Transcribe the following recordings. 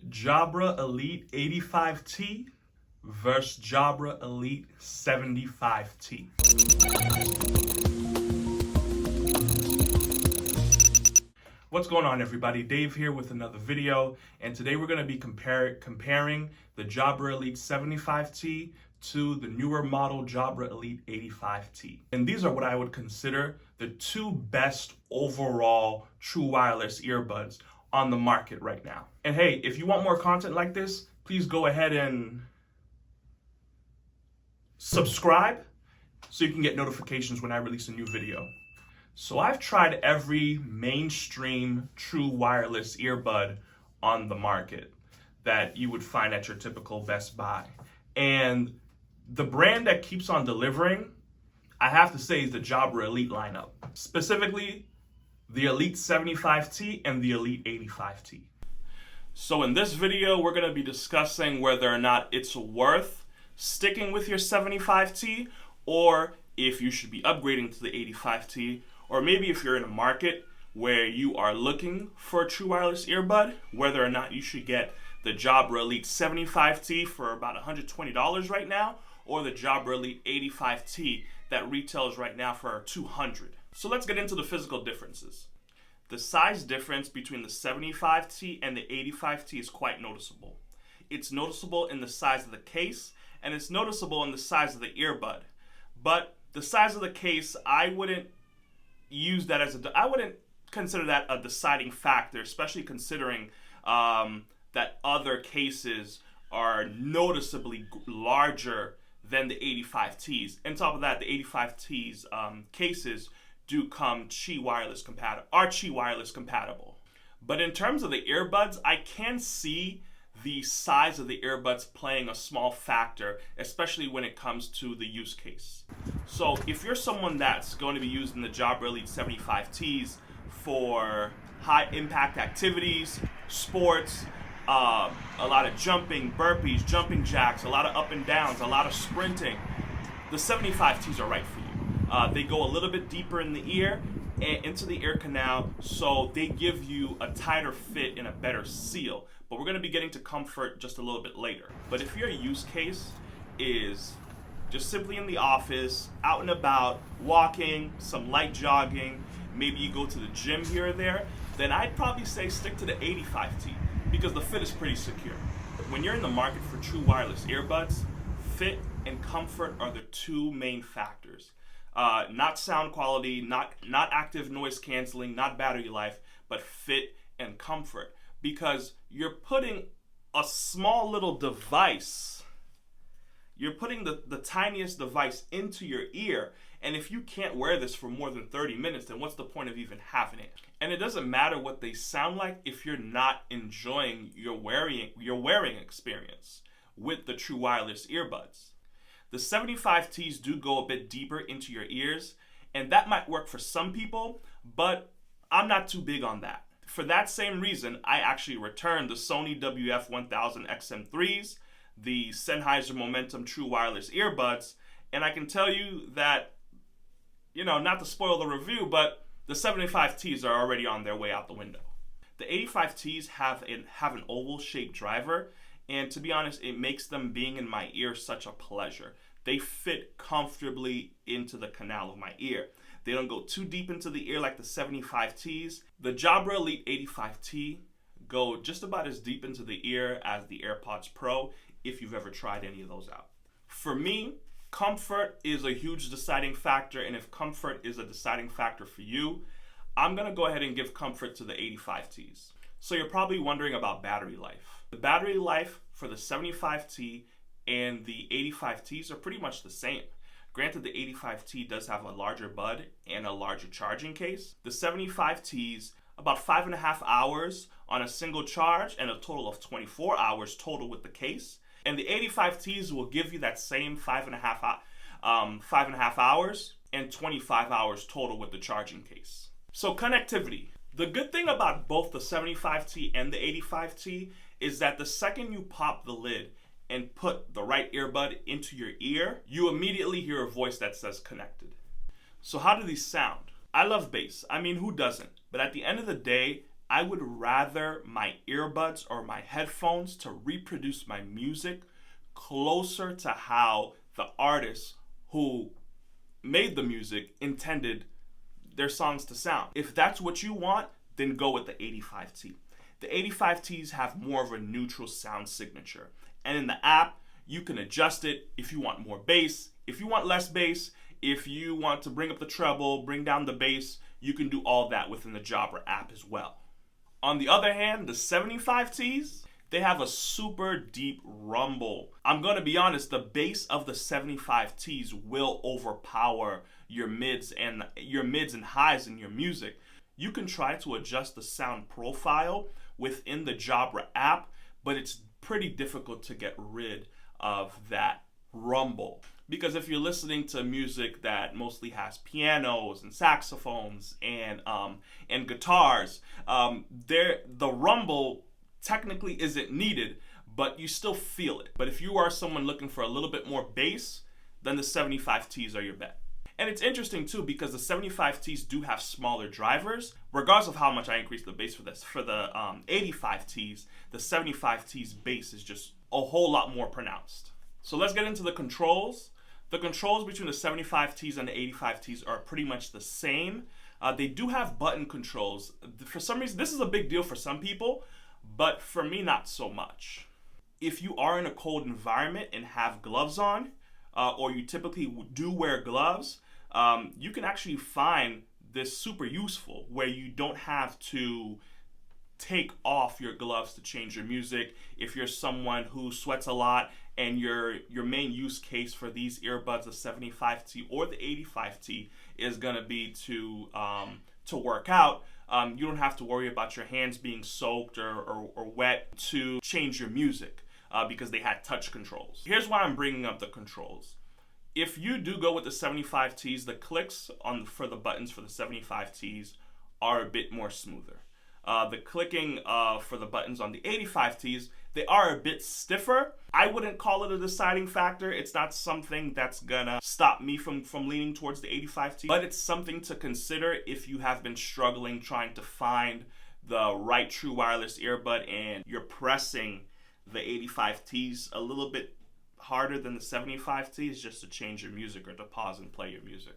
Jabra Elite 85T versus Jabra Elite 75T. What's going on, everybody? Dave here with another video, and today we're going to be comparing the Jabra Elite 75T to the newer model Jabra Elite 85T. And these are what I would consider the two best overall true wireless earbuds on the market right now. And hey, if you want more content like this, please go ahead and subscribe so you can get notifications when I release a new video. So I've tried every mainstream true wireless earbud on the market that you would find at your typical Best Buy. And the brand that keeps on delivering, I have to say, is the Jabra Elite lineup. Specifically, the Elite 75T and the Elite 85T. So in this video, we're going to be discussing whether or not it's worth sticking with your 75T, or if you should be upgrading to the 85T, or maybe if you're in a market where you are looking for a true wireless earbud, whether or not you should get the Jabra Elite 75T for about $120 right now, or the Jabra Elite 85T that retails right now for $200. So let's get into the physical differences. The size difference between the 75T and the 85T is quite noticeable. It's noticeable in the size of the case, and it's noticeable in the size of the earbud. But the size of the case, I wouldn't consider that a deciding factor, especially considering that other cases are noticeably larger than the 85Ts. On top of that, the 85Ts cases do come Qi wireless compatible. But in terms of the earbuds, I can see the size of the earbuds playing a small factor, especially when it comes to the use case. So if you're someone that's going to be using the Jabra Elite 75Ts for high impact activities, sports, a lot of jumping, burpees, jumping jacks, a lot of up and downs, a lot of sprinting, the 75Ts are right for you. They go a little bit deeper in the ear and into the ear canal, so they give you a tighter fit and a better seal. But we're going to be getting to comfort just a little bit later. But if your use case is just simply in the office, out and about, walking, some light jogging, maybe you go to the gym here or there, then I'd probably say stick to the 85T because the fit is pretty secure. When you're in the market for true wireless earbuds, fit and comfort are the two main factors. Not sound quality, not active noise canceling, not battery life, but fit and comfort. Because you're putting a small little device, you're putting the tiniest device into your ear, and if you can't wear this for more than 30 minutes, then what's the point of even having it? And it doesn't matter what they sound like if you're not enjoying your wearing experience with the true wireless earbuds. The 75Ts do go a bit deeper into your ears, and that might work for some people, but I'm not too big on that. For that same reason, I actually returned the Sony WF-1000 XM3s, the Sennheiser Momentum True Wireless Earbuds, and I can tell you that, not to spoil the review, but the 75Ts are already on their way out the window. The 85Ts have an oval-shaped driver, and to be honest, it makes them being in my ear such a pleasure. They fit comfortably into the canal of my ear. They don't go too deep into the ear like the 75Ts. The Jabra Elite 85T go just about as deep into the ear as the AirPods Pro, if you've ever tried any of those out. For me, comfort is a huge deciding factor, and if comfort is a deciding factor for you, I'm going to go ahead and give comfort to the 85Ts. So you're probably wondering about battery life. The battery life for the 75T and the 85Ts are pretty much the same. Granted, the 85T does have a larger bud and a larger charging case. The 75Ts, about 5.5 hours on a single charge and a total of 24 hours total with the case. And the 85Ts will give you that same 5.5 hours and 25 hours total with the charging case. So connectivity. The good thing about both the 75T and the 85T is that the second you pop the lid and put the right earbud into your ear, you immediately hear a voice that says connected. So how do these sound? I love bass. I mean, who doesn't? But at the end of the day, I would rather my earbuds or my headphones to reproduce my music closer to how the artist who made the music intended their songs to sound. If that's what you want, then go with the 85T. The 85Ts have more of a neutral sound signature. And in the app, you can adjust it if you want more bass, if you want less bass, if you want to bring up the treble, bring down the bass, you can do all that within the Jabra app as well. On the other hand, the 75Ts, they have a super deep rumble. I'm gonna be honest, the bass of the 75Ts will overpower your mids and highs in your music. You can try to adjust the sound profile within the Jabra app, but it's pretty difficult to get rid of that rumble. Because if you're listening to music that mostly has pianos and saxophones and guitars, the rumble technically isn't needed, but you still feel it. But if you are someone looking for a little bit more bass, then the 75Ts are your bet. And it's interesting too because the 75Ts do have smaller drivers. Regardless of how much I increase the bass for this, for the 85Ts, the 75Ts bass is just a whole lot more pronounced. So let's get into the controls. The controls between the 75Ts and the 85Ts are pretty much the same. They do have button controls. For some reason, this is a big deal for some people, but for me, not so much. If you are in a cold environment and have gloves on, or you typically do wear gloves, you can actually find this super useful where you don't have to take off your gloves to change your music. If you're someone who sweats a lot and your main use case for these earbuds, the 75T or the 85T, is gonna be to work out, you don't have to worry about your hands being soaked or wet to change your music because they had touch controls. Here's why I'm bringing up the controls. If you do go with the 75Ts, the clicks for the buttons for the 75Ts are a bit more smoother. The clicking for the buttons on the 85Ts, they are a bit stiffer. I wouldn't call it a deciding factor. It's not something that's gonna stop me from leaning towards the 85T, but it's something to consider if you have been struggling trying to find the right true wireless earbud and you're pressing the 85Ts a little bit harder than the 75Ts just to change your music or to pause and play your music.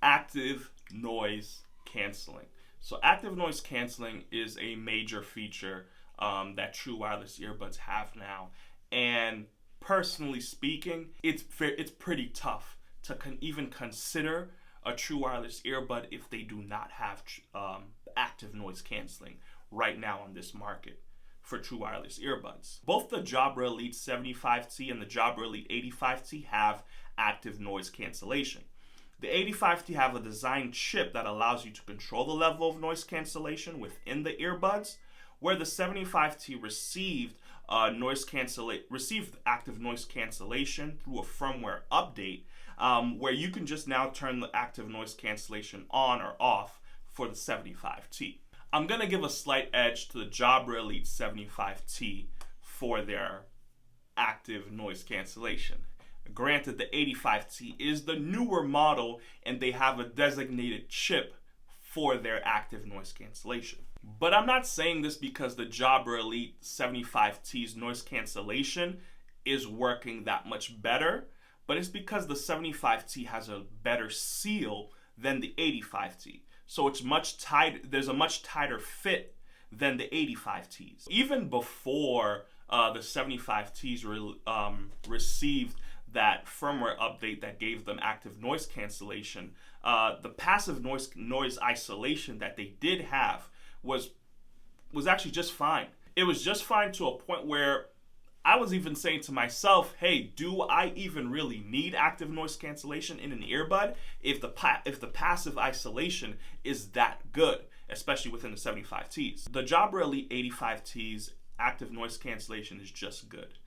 Active noise canceling. So active noise canceling is a major feature that true wireless earbuds have now. And personally speaking, it's pretty tough to even consider a true wireless earbud if they do not have active noise canceling right now on this market for true wireless earbuds. Both the Jabra Elite 75T and the Jabra Elite 85T have active noise cancellation. The 85T have a design chip that allows you to control the level of noise cancellation within the earbuds, where the 75T received active noise cancellation through a firmware update, where you can just now turn the active noise cancellation on or off for the 75T. I'm gonna give a slight edge to the Jabra Elite 75T for their active noise cancellation. Granted, the 85T is the newer model and they have a designated chip for their active noise cancellation. But I'm not saying this because the Jabra Elite 75T's noise cancellation is working that much better, but it's because the 75T has a better seal than the 85T. So it's there's a much tighter fit than the 85Ts. Even before the 75Ts received that firmware update that gave them active noise cancellation, the passive noise isolation that they did have was actually just fine. It was just fine to a point where I was even saying to myself, hey, do I even really need active noise cancellation in an earbud if the passive isolation is that good, especially within the 75Ts? The Jabra Elite 85T's active noise cancellation is just good.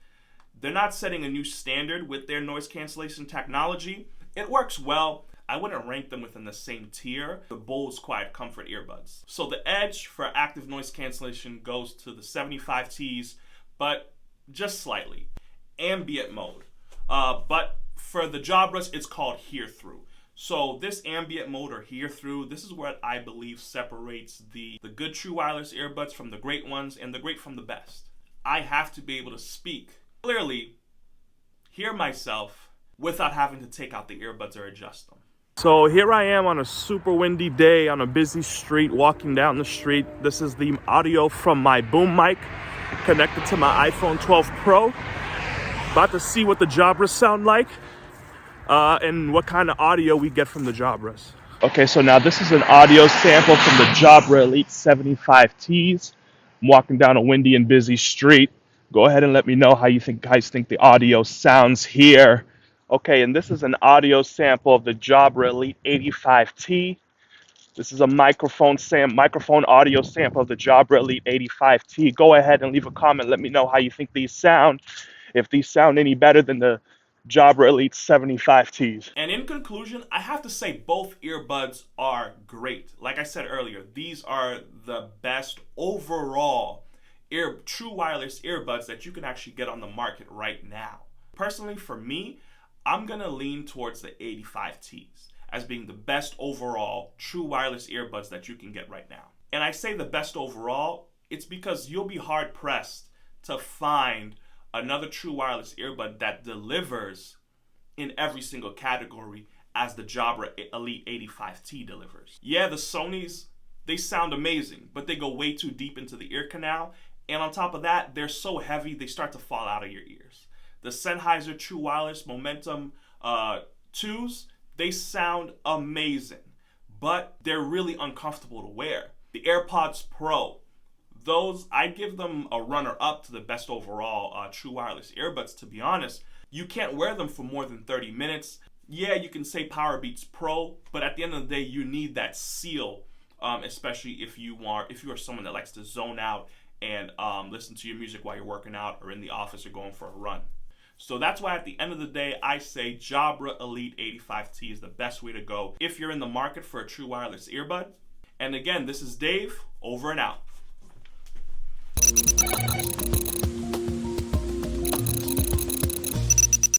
They're not setting a new standard with their noise cancellation technology. It works well. I wouldn't rank them within the same tier, the Bose Quiet Comfort earbuds. So the edge for active noise cancellation goes to the 75Ts, but just slightly. Ambient mode. But for the Jabras, it's called Hearthrough. So this ambient mode or Hearthrough, this is what I believe separates the good true wireless earbuds from the great ones and the great from the best. I have to be able to speak clearly, hear myself, without having to take out the earbuds or adjust them. So here I am on a super windy day on a busy street, walking down the street. This is the audio from my boom mic connected to my iPhone 12 Pro. About to see what the Jabras sound like and what kind of audio we get from the Jabras. Okay, so now this is an audio sample from the Jabra Elite 75Ts. I'm walking down a windy and busy street. Go ahead and let me know how you guys think the audio sounds here. Okay, and this is an audio sample of the Jabra Elite 85T. This is a microphone audio sample of the Jabra Elite 85T. Go ahead and leave a comment. Let me know how you think these sound. If these sound any better than the Jabra Elite 75Ts. And in conclusion, I have to say both earbuds are great. Like I said earlier, these are the best overall true wireless earbuds that you can actually get on the market right now. Personally, for me, I'm gonna lean towards the 85Ts as being the best overall true wireless earbuds that you can get right now. And I say the best overall, it's because you'll be hard pressed to find another true wireless earbud that delivers in every single category as the Jabra Elite 85T delivers. Yeah, the Sonys, they sound amazing, but they go way too deep into the ear canal. And on top of that, they're so heavy, they start to fall out of your ears. The Sennheiser True Wireless Momentum 2s, they sound amazing, but they're really uncomfortable to wear. The AirPods Pro, those, I'd give them a runner-up to the best overall true wireless earbuds, to be honest. You can't wear them for more than 30 minutes. Yeah, you can say Powerbeats Pro, but at the end of the day, you need that seal, especially if you are someone that likes to zone out and listen to your music while you're working out or in the office or going for a run. So that's why at the end of the day, I say Jabra Elite 85T is the best way to go if you're in the market for a true wireless earbud. And again, this is Dave, over and out.